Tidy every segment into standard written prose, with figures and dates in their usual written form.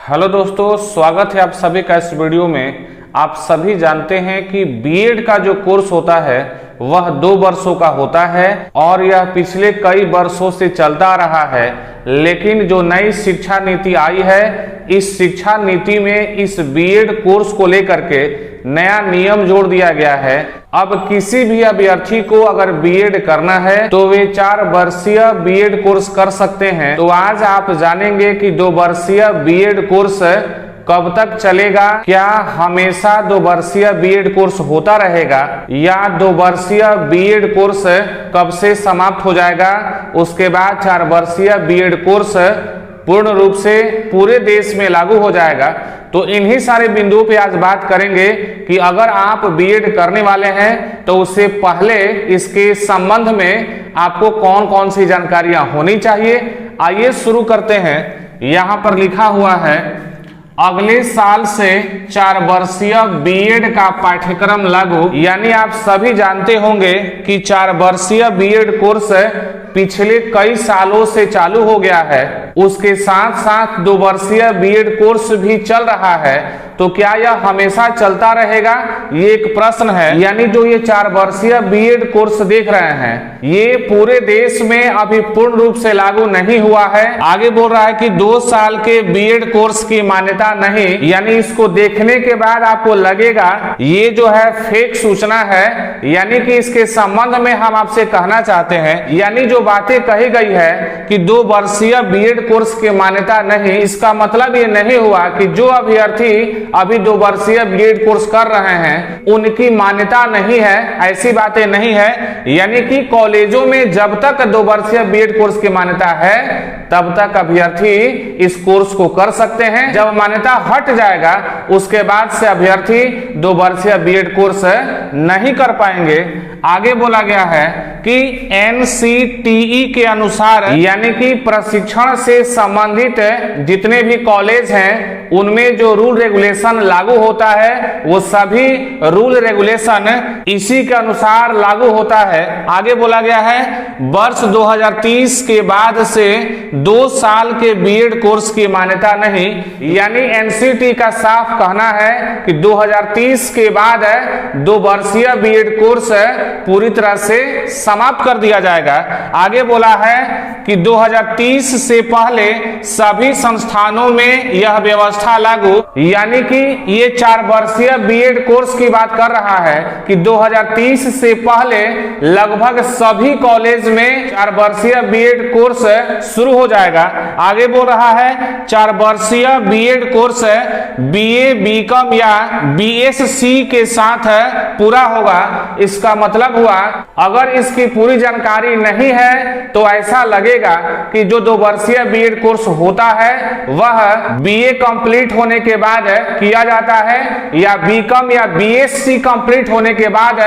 Hello दोस्तों, स्वागत है आप सभी का इस वीडियो में। आप सभी जानते हैं कि बीएड का जो कोर्स होता है वह 2 वर्षों का होता है और यह पिछले कई वर्षों से चलता रहा है। लेकिन जो नई शिक्षा नीति आई है, इस शिक्षा नीति में इस बीएड कोर्स को लेकर के नया नियम जोड़ दिया गया है। अब किसी भी अभ्यर्थी को अगर बीएड करना है तो वे 4 वर्षीय बीएड कोर्स कर सकते हैं। तो आज आप जानेंगे कि 2 वर्षीय बीएड कोर्स कब तक चलेगा, क्या हमेशा 2 वर्षीय बीएड कोर्स होता रहेगा या 2 वर्षीय बीएड कोर्स कब से समाप्त हो जाएगा। उसके बाद 4 वर्षीय बीएड कोर्स पूर्ण रूप से पूरे देश में लागू हो जाएगा। तो इन्हीं सारे बिंदुओं पे आज बात करेंगे कि अगर आप बीएड करने वाले हैं तो उससे पहले इसके संबंध में आपको कौन कौन सी जानकारियां होनी चाहिए। आइए शुरू करते हैं। यहां पर लिखा हुआ है, अगले साल से 4 वर्षीय बीएड का पाठ्यक्रम लागू। यानी आप सभी जानते होंगे कि 4 वर्षीय बीएड कोर्स पिछले कई सालों से चालू हो गया है। उसके साथ साथ 2 वर्षीय बीएड कोर्स भी चल रहा है। तो क्या यह हमेशा चलता रहेगा, ये एक प्रश्न है। यानी जो ये 4 वर्षीय बीएड कोर्स देख रहे हैं, ये पूरे देश में अभी पूर्ण रूप से लागू नहीं हुआ है। आगे बोल रहा है कि 2 साल के बीएड कोर्स की मान्यता नहीं। यानी इसको देखने के बाद आपको लगेगा ये जो है फेक सूचना है। यानी कि इसके संबंध में हम आपसे कहना चाहते हैं, यानी जो बातें कही गई है कि 2 वर्षीय बीएड कोर्स की मान्यता नहीं, इसका मतलब ये नहीं हुआ कि जो अभ्यर्थी अभी 2 वर्षीय बीएड कोर्स कर रहे हैं उनकी मान्यता नहीं है, ऐसी बातें नहीं है। यानी कि कॉलेजों में जब तक 2 वर्षीय बीएड कोर्स की मान्यता है तब तक अभ्यर्थी इस कोर्स को कर सकते हैं। जब मान्यता हट जाएगा उसके बाद से अभ्यर्थी 2 वर्षीय बीएड कोर्स नहीं कर पाएंगे। आगे बोला गया है कि एनसीटीई के अनुसार, यानी कि प्रशिक्षण से संबंधित जितने भी कॉलेज हैं उनमें जो रूल रेगुलेशन लागू होता है वो सभी रूल रेगुलेशन इसी के अनुसार लागू होता है। आगे बोला गया है, वर्ष 2030 के बाद से 2 साल के बीएड कोर्स की मान्यता नहीं। यानी एनसीटी का साफ कहना है कि 2030 के बाद 2 वर्षीय बीएड कोर्स पूरी तरह से समाप्त कर दिया जाएगा। आगे बोला है कि 2030 से पहले सभी संस्थानों में यह व्यवस्था लागू। यानी कि ये 4 वर्षीय बीएड कोर्स की बात कर रहा है कि 2030 से पहले लगभग सभी कॉलेज में 4 वर्षीय बीएड कोर्स शुरू हो जाएगा। आगे बोल रहा है 4 वर्षीय बीएड कोर्स बीए, बीकॉम या बीएससी के साथ पूरा होगा। इसका मतलब हुआ, अगर इसकी पूरी जानकारी नहीं है तो ऐसा लगेगा कि जो 2 वर्षीय बीएड कोर्स होता है वह बीए कंप्लीट होने के बाद किया जाता है या बीकॉम या बीएससी कंप्लीट होने के बाद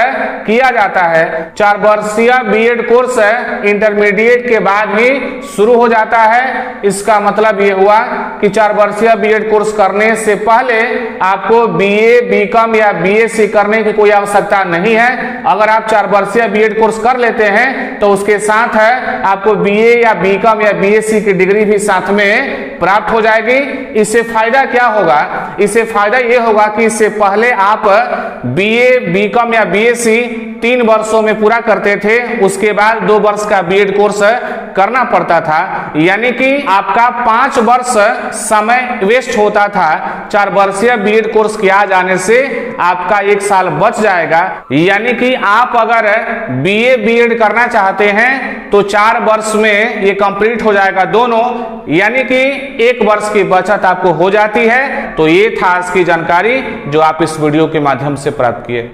किया जाता है। 4 वर्षीय बीएड कोर्स इंटरमीडिएट के बाद ही शुरू हो जाता है। इसका मतलब ये हुआ कि 4 वर्षीय बीएड कोर्स करने से पहले आपको बीए, बीकॉम या बीएससी करने की कोई आवश्यकता नहीं है। अगर आप 4 वर्षीय बीएड कोर्स कर लेते हैं तो उसके साथ आपको बीए या बीकॉम या बीएससी की डिग्री भी साथ में प्राप्त हो जाएगी। इससे फायदा क्या होगा? इससे फायदा यह होगा कि इससे पहले आप बीए, बीकॉम या बीएससी 3 वर्षों में पूरा करते थे, उसके बाद 2 वर्ष का बीएड कोर्स करना पड़ता था। यानी कि आपका 5 वर्ष समय वेस्ट होता था। 4 वर्षीय बीएड कोर्स किया जाने से आपका 1 साल बच जाएगा। यानी कि आप अगर बीए, बीएड करना चाहते हैं तो 4 वर्ष में ये कंप्लीट हो जाएगा दोनों। यानी कि 1 वर्ष की बचत आपको हो जाती है। तो ये था आज की जानकारी जो आप इस वीडियो के माध्यम से प्राप्त किए।